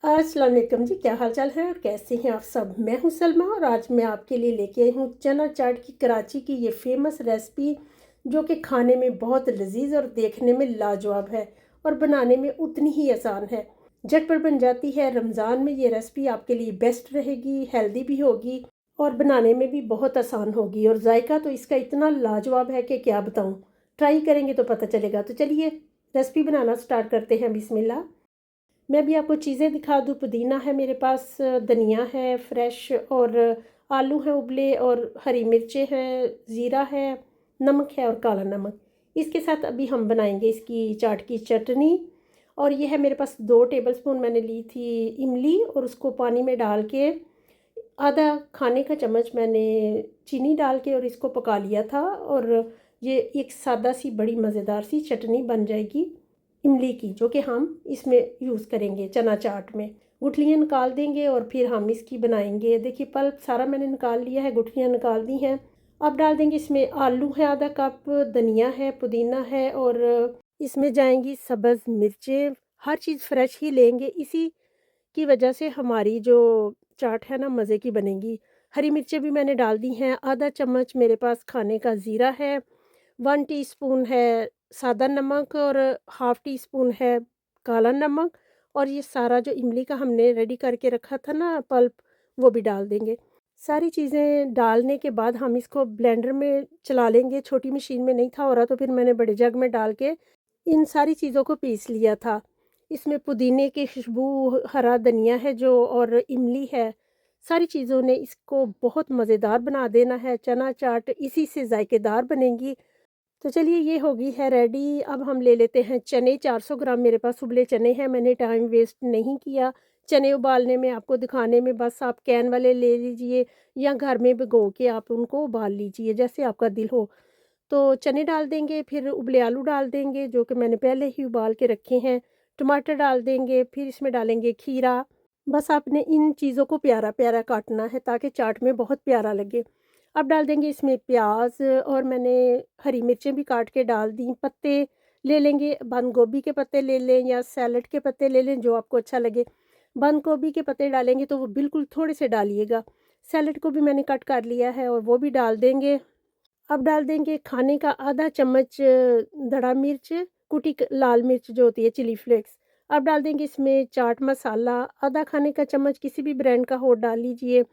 अस्सलाम वालेकुम जी, क्या हाल चाल है और कैसे हैं आप सब। मैं हूं सलमा और आज मैं आपके लिए लेके आई हूं चना चाट की कराची की ये फेमस रेसिपी, जो कि खाने में बहुत लजीज और देखने में लाजवाब है और बनाने में उतनी ही आसान है। झटपट बन जाती है। रमज़ान में ये रेसिपी आपके लिए बेस्ट रहेगी, हेल्दी भी होगी और बनाने में भी बहुत आसान होगी। और जायका तो इसका इतना लाजवाब है कि क्या बताऊँ। ट्राई करेंगे तो पता चलेगा। तो चलिए रेसिपी बनाना स्टार्ट करते हैं। बिस्मिल्लाह। मैं भी आपको चीज़ें दिखा दूँ। पुदीना है मेरे पास, धनिया है फ्रेश, और आलू हैं उबले, और हरी मिर्चें हैं, ज़ीरा है, नमक है और काला नमक। इसके साथ अभी हम बनाएंगे इसकी चाट की चटनी। और ये है मेरे पास 2 टेबलस्पून मैंने ली थी इमली, और उसको पानी में डाल के आधा खाने का चम्मच मैंने चीनी डाल के और इसको पका लिया था। और ये एक सादा सी बड़ी मज़ेदार सी चटनी बन जाएगी इमली की, जो कि हम इसमें यूज़ करेंगे चना चाट में। गुठलियाँ निकाल देंगे और फिर हम इसकी बनाएंगे। देखिए पल्प सारा मैंने निकाल लिया है, गुठलियाँ निकाल दी हैं। अब डाल देंगे इसमें आलू है आधा कप, धनिया है, पुदीना है, और इसमें जाएंगी सब्ज़ मिर्चें। हर चीज़ फ्रेश ही लेंगे, इसी की वजह से हमारी जो चाट है ना मज़े की बनेगी। हरी मिर्चें भी मैंने डाल दी हैं। आधा चम्मच मेरे पास खाने का ज़ीरा है, 1 टीस्पून है सादा नमक, और हाफ़ टी स्पून है काला नमक। और ये सारा जो इमली का हमने रेडी करके रखा था ना पल्प, वो भी डाल देंगे। सारी चीज़ें डालने के बाद हम इसको ब्लेंडर में चला लेंगे। छोटी मशीन में नहीं था हो रहा, तो फिर मैंने बड़े जग में डाल के इन सारी चीज़ों को पीस लिया था। इसमें पुदीने की खुशबू, हरा धनिया है जो, और इमली है। सारी चीज़ों ने इसको बहुत मज़ेदार बना देना है। चना चाट इसी से ज़ायकेदार बनेगी। तो चलिए ये होगी है रेडी। अब हम ले लेते हैं चने। 400 ग्राम मेरे पास उबले चने हैं। मैंने टाइम वेस्ट नहीं किया चने उबालने में, आपको दिखाने में। बस आप कैन वाले ले लीजिए या घर में भिगो के आप उनको उबाल लीजिए, जैसे आपका दिल हो। तो चने डाल देंगे, फिर उबले आलू डाल देंगे जो कि मैंने पहले ही उबाल के रखे हैं। टमाटर डाल देंगे, फिर इसमें डालेंगे खीरा। बस आपने इन चीज़ों को प्यारा प्यारा काटना है ताकि चाट में बहुत प्यारा लगे। अब डाल देंगे इसमें प्याज, और मैंने हरी मिर्चें भी काट के डाल दी। पत्ते ले लेंगे, बंद गोभी के पत्ते ले लें या सैलड के पत्ते ले लें, जो आपको अच्छा लगे। बंद गोभी के पत्ते डालेंगे तो वो बिल्कुल थोड़े से डालिएगा। सैलड को भी मैंने कट कर लिया है और वो भी डाल देंगे। अब डाल देंगे खाने का आधा चम्मच धड़ा मिर्च, कुटी लाल मिर्च जो होती है, चिली फ्लेक्स। अब डाल देंगे इसमें चाट मसाला, आधा खाने का चम्मच किसी भी ब्रांड का हो डाल लीजिए।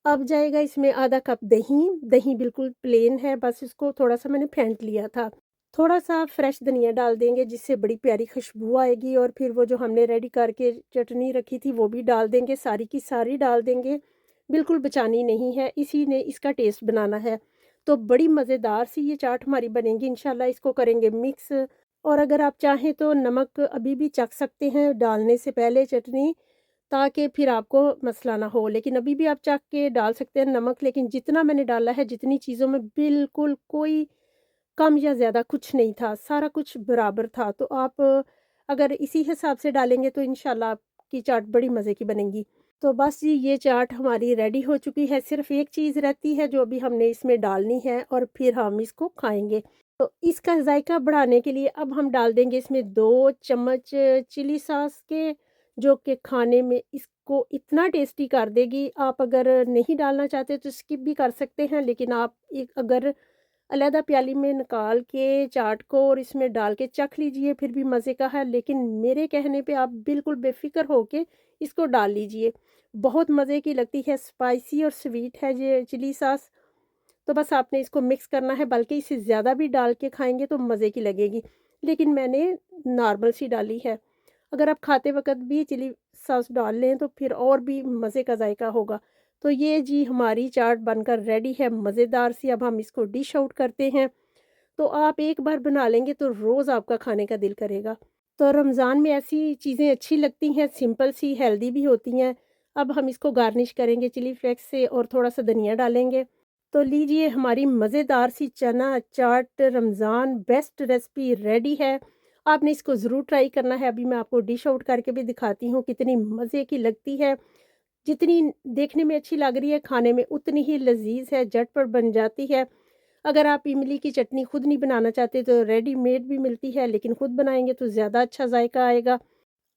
अब जाएगा इसमें आधा कप दही। दही बिल्कुल प्लेन है, बस इसको थोड़ा सा मैंने फेंट लिया था। थोड़ा सा फ्रेश धनिया डाल देंगे जिससे बड़ी प्यारी खुशबू आएगी। और फिर वो जो हमने रेडी करके चटनी रखी थी वो भी डाल देंगे, सारी की सारी डाल देंगे। बिल्कुल बचानी नहीं है, इसी ने इसका टेस्ट बनाना है। तो बड़ी मज़ेदार सी ये चाट हमारी बनेगी इंशाल्लाह। इसको करेंगे मिक्स। और अगर आप चाहें तो नमक अभी भी चख सकते हैं डालने से पहले चटनी, ताकि फिर आपको मसला ना हो। लेकिन अभी भी आप चख के डाल सकते हैं नमक। लेकिन जितना मैंने डाला है, जितनी चीज़ों में बिल्कुल कोई कम या ज़्यादा कुछ नहीं था, सारा कुछ बराबर था। तो आप अगर इसी हिसाब से डालेंगे तो इंशाल्लाह आपकी चाट बड़ी मज़े की बनेगी। तो बस जी ये चाट हमारी रेडी हो चुकी है। सिर्फ़ एक चीज़ रहती है जो अभी हमने इसमें डालनी है, और फिर हम इसको खाएँगे। तो इसका ज़ायका बढ़ाने के लिए अब हम डाल देंगे इसमें 2 चम्मच चिली सॉस के, जो कि खाने में इसको इतना टेस्टी कर देगी। आप अगर नहीं डालना चाहते तो स्किप भी कर सकते हैं, लेकिन आप एक अगर अलहदा प्याली में निकाल के चाट को और इसमें डाल के चख लीजिए, फिर भी मज़े का है। लेकिन मेरे कहने पे आप बिल्कुल बेफ़िक्र होके इसको डाल लीजिए, बहुत मज़े की लगती है। स्पाइसी और स्वीट है ये चिली सॉस। तो बस आपने इसको मिक्स करना है, बल्कि इससे ज़्यादा भी डाल के खाएँगे तो मज़े की लगेगी। लेकिन मैंने नॉर्मल सी डाली है। अगर आप खाते वक़्त भी चिली सॉस डाल लें तो फिर और भी मज़े का ज़ायका होगा। तो ये जी हमारी चाट बनकर रेडी है, मज़ेदार सी। अब हम इसको डिश आउट करते हैं। तो आप एक बार बना लेंगे तो रोज़ आपका खाने का दिल करेगा। तो रमज़ान में ऐसी चीज़ें अच्छी लगती हैं, सिंपल सी, हेल्दी भी होती हैं। अब हम इसको गार्निश करेंगे चिली फ्लेक्स से और थोड़ा-सा धनिया डालेंगे। तो लीजिए हमारी मज़ेदार सी चना चाट रमज़ान बेस्ट रेसिपी रेडी है। आपने इसको ज़रूर ट्राई करना है। अभी मैं आपको डिश आउट करके भी दिखाती हूँ कितनी मज़े की लगती है। जितनी देखने में अच्छी लग रही है, खाने में उतनी ही लज़ीज़ है, झटपट बन जाती है। अगर आप इमली की चटनी खुद नहीं बनाना चाहते तो रेडीमेड भी मिलती है, लेकिन खुद बनाएँगे तो ज़्यादा अच्छा ज़ायका आएगा।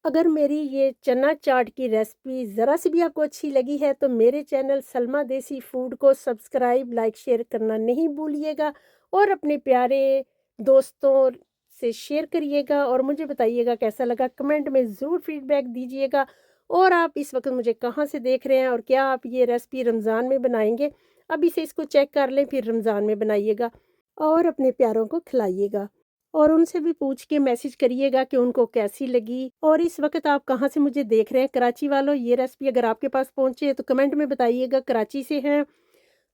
अगर मेरी ये चना चाट की रेसिपी ज़रा सी भी आपको अच्छी लगी है तो मेरे चैनल सलमा देसी फूड को सब्सक्राइब, लाइक, शेयर करना नहीं भूलिएगा और अपने प्यारे दोस्तों से शेयर करिएगा और मुझे बताइएगा कैसा लगा। कमेंट में ज़रूर फीडबैक दीजिएगा। और आप इस वक्त मुझे कहाँ से देख रहे हैं और क्या आप ये रेसिपी रमज़ान में बनाएंगे? अभी से इसको चेक कर लें, फिर रमज़ान में बनाइएगा और अपने प्यारों को खिलाइएगा। और उनसे भी पूछ के मैसेज करिएगा कि उनको कैसी लगी। और इस वक्त आप कहाँ से मुझे देख रहे हैं कराची वालों, ये रेसिपी अगर आपके पास पहुँचे तो कमेंट में बताइएगा। कराची से हैं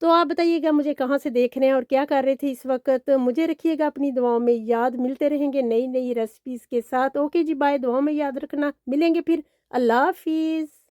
तो आप बताइएगा मुझे कहाँ से देख रहे हैं और क्या कर रहे थे इस वक्त। मुझे रखिएगा अपनी दुआओं में याद। मिलते रहेंगे नई नई रेसिपीज़ के साथ। ओके जी, बाय। दुआओं में याद रखना। मिलेंगे फिर। अल्लाह हाफिज़।